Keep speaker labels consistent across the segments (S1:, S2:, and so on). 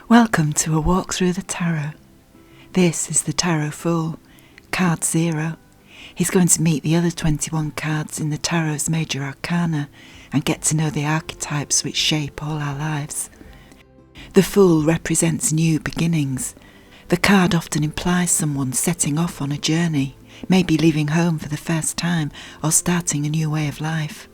S1: Welcome to a walk through the tarot. This is the Tarot Fool, card 0. He's going to meet the other 21 cards in the tarot's major arcana and get to know the archetypes which shape all our lives. The Fool represents new beginnings. The card often implies someone setting off on a journey, maybe leaving home for the first time or starting a new way of life.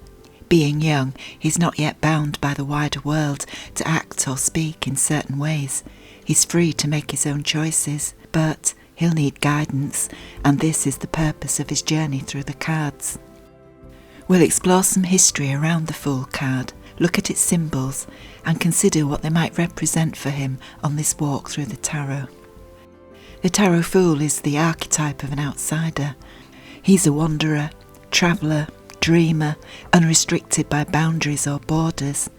S1: Being young, he's not yet bound by the wider world to act or speak in certain ways. He's free to make his own choices, but he'll need guidance, and this is the purpose of his journey through the cards. We'll explore some history around the Fool card, look at its symbols, and consider what they might represent for him on this walk through the tarot. The Tarot Fool is the archetype of an outsider. He's a wanderer, traveller, dreamer, unrestricted by boundaries or borders.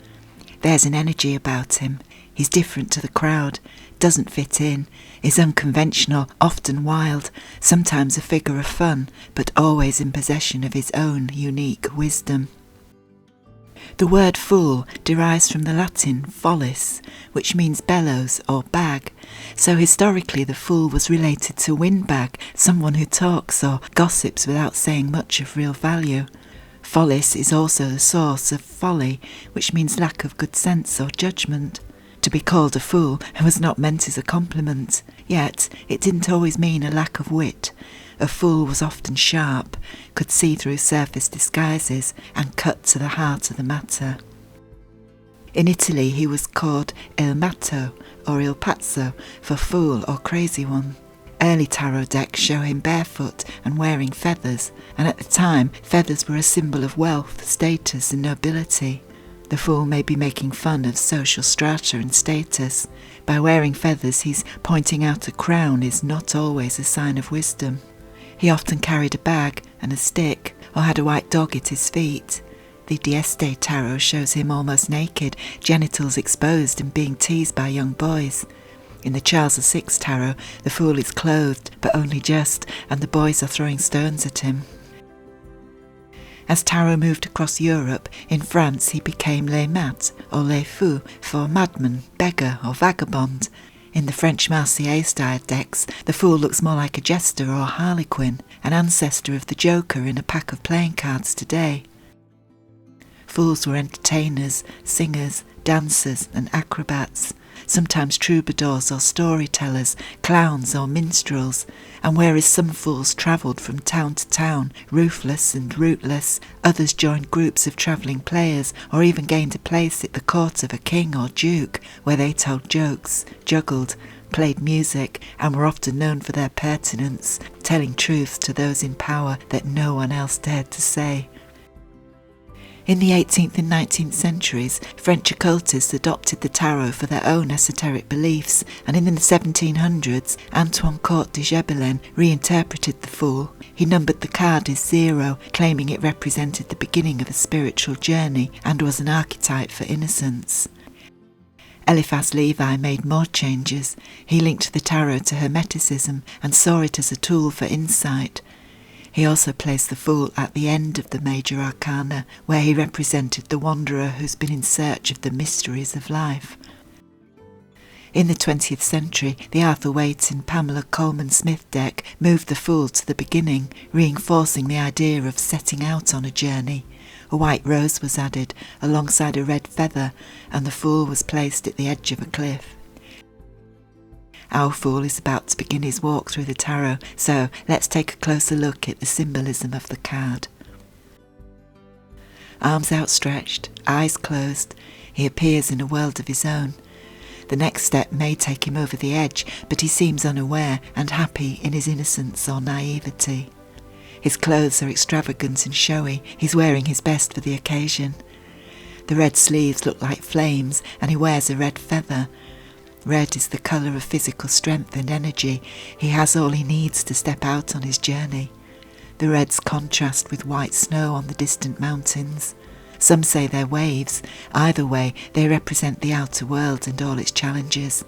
S1: There's an energy about him. He's different to the crowd, doesn't fit in, is unconventional, often wild, sometimes a figure of fun, but always in possession of his own unique wisdom. The word fool derives from the Latin follis, which means bellows or bag, so historically the fool was related to windbag, someone who talks or gossips without saying much of real value. Follis is also the source of folly, which means lack of good sense or judgment. To be called a fool was not meant as a compliment, yet it didn't always mean a lack of wit. A fool was often sharp, could see through surface disguises and cut to the heart of the matter. In Italy he was called il matto or il pazzo for fool or crazy one. Early tarot decks show him barefoot and wearing feathers, and at the time feathers were a symbol of wealth, status and nobility. The Fool may be making fun of social strata and status. By wearing feathers he's pointing out a crown is not always a sign of wisdom. He often carried a bag and a stick, or had a white dog at his feet. The Dieste tarot shows him almost naked, genitals exposed and being teased by young boys. In the Charles VI tarot, the Fool is clothed, but only just, and the boys are throwing stones at him. As tarot moved across Europe, in France he became le mat, or le fou, for madman, beggar or vagabond. In the French Marseillaise-style decks, the Fool looks more like a jester or harlequin, an ancestor of the Joker in a pack of playing cards today. Fools were entertainers, singers, dancers and acrobats, sometimes troubadours or storytellers, clowns or minstrels, and whereas some fools travelled from town to town, roofless and rootless, others joined groups of travelling players or even gained a place at the court of a king or duke, where they told jokes, juggled, played music, and were often known for their pertinence, telling truths to those in power that no one else dared to say. In the 18th and 19th centuries, French occultists adopted the tarot for their own esoteric beliefs, and in the 1700s, Antoine Comte de Gebelin reinterpreted the Fool. He numbered the card as 0, claiming it represented the beginning of a spiritual journey and was an archetype for innocence. Eliphas Levi made more changes. He linked the tarot to Hermeticism and saw it as a tool for insight. He also placed the Fool at the end of the major arcana, where he represented the wanderer who's been in search of the mysteries of life. In the 20th century, the Arthur Waite and Pamela Coleman Smith deck moved the Fool to the beginning, reinforcing the idea of setting out on a journey. A white rose was added alongside a red feather, and the Fool was placed at the edge of a cliff. Our Fool is about to begin his walk through the tarot, so let's take a closer look at the symbolism of the card. Arms outstretched, eyes closed, he appears in a world of his own. The next step may take him over the edge, but he seems unaware and happy in his innocence or naivety. His clothes are extravagant and showy, he's wearing his best for the occasion. The red sleeves look like flames, and he wears a red feather. Red is the colour of physical strength and energy. He has all he needs to step out on his journey. The reds contrast with white snow on the distant mountains. Some say they're waves. Either way, they represent the outer world and all its challenges.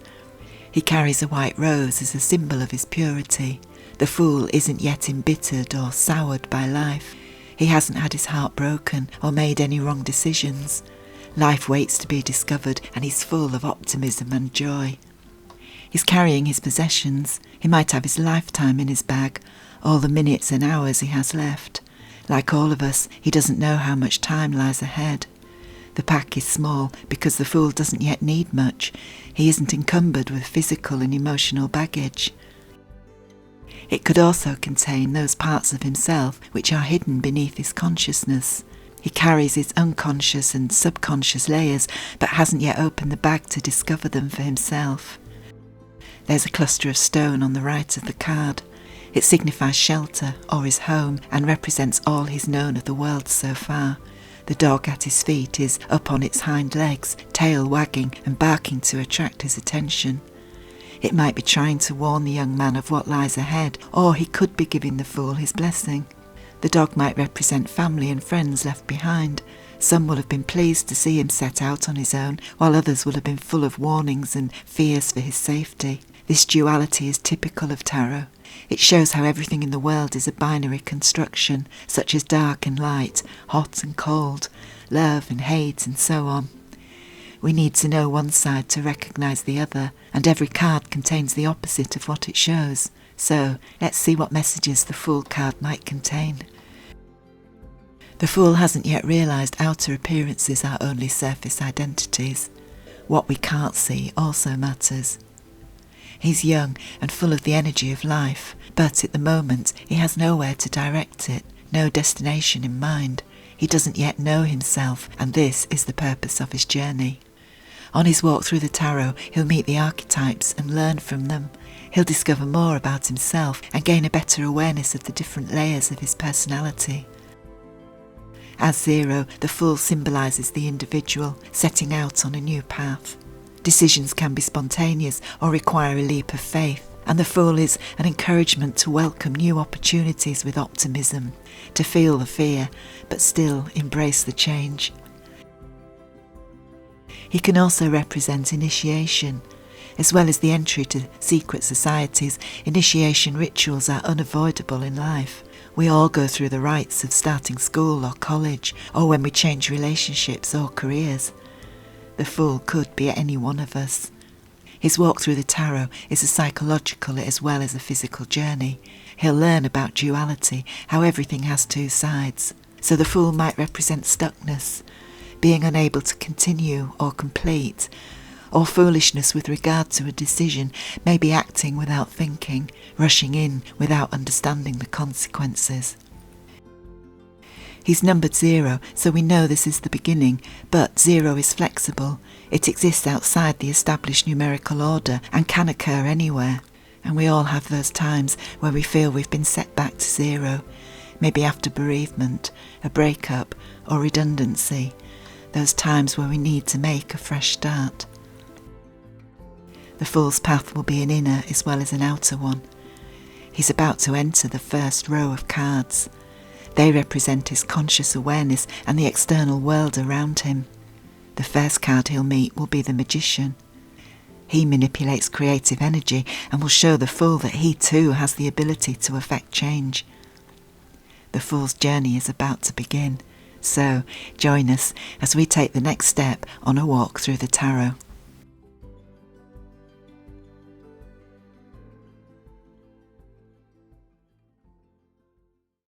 S1: He carries a white rose as a symbol of his purity. The Fool isn't yet embittered or soured by life. He hasn't had his heart broken or made any wrong decisions. Life waits to be discovered, and he's full of optimism and joy. He's carrying his possessions. He might have his lifetime in his bag, all the minutes and hours he has left. Like all of us, he doesn't know how much time lies ahead. The pack is small because the fool doesn't yet need much. He isn't encumbered with physical and emotional baggage. It could also contain those parts of himself which are hidden beneath his consciousness. He carries his unconscious and subconscious layers, but hasn't yet opened the bag to discover them for himself. There's a cluster of stone on the right of the card. It signifies shelter or his home and represents all he's known of the world so far. The dog at his feet is up on its hind legs, tail wagging and barking to attract his attention. It might be trying to warn the young man of what lies ahead, or he could be giving the fool his blessing. The dog might represent family and friends left behind. Some will have been pleased to see him set out on his own, while others will have been full of warnings and fears for his safety. This duality is typical of tarot. It shows how everything in the world is a binary construction, such as dark and light, hot and cold, love and hate, and so on. We need to know one side to recognise the other, and every card contains the opposite of what it shows. So, let's see what messages the Fool card might contain. The Fool hasn't yet realised outer appearances are only surface identities. What we can't see also matters. He's young and full of the energy of life, but at the moment he has nowhere to direct it, no destination in mind. He doesn't yet know himself, and this is the purpose of his journey. On his walk through the tarot, he'll meet the archetypes and learn from them. He'll discover more about himself and gain a better awareness of the different layers of his personality. As Zero, the Fool symbolises the individual setting out on a new path. Decisions can be spontaneous or require a leap of faith, and the Fool is an encouragement to welcome new opportunities with optimism, to feel the fear, but still embrace the change. He can also represent initiation. As well as the entry to secret societies, initiation rituals are unavoidable in life. We all go through the rites of starting school or college, or when we change relationships or careers. The Fool could be any one of us. His walk through the tarot is a psychological as well as a physical journey. He'll learn about duality, how everything has two sides. So the Fool might represent stuckness, being unable to continue or complete, or foolishness with regard to a decision, maybe acting without thinking, rushing in without understanding the consequences. He's numbered 0, so we know this is the beginning, but 0 is flexible. It exists outside the established numerical order and can occur anywhere. And we all have those times where we feel we've been set back to 0, maybe after bereavement, a breakup, or redundancy. Those times where we need to make a fresh start. The Fool's path will be an inner as well as an outer one. He's about to enter the first row of cards. They represent his conscious awareness and the external world around him. The first card he'll meet will be the Magician. He manipulates creative energy and will show the Fool that he too has the ability to affect change. The Fool's journey is about to begin, so join us as we take the next step on a walk through the tarot.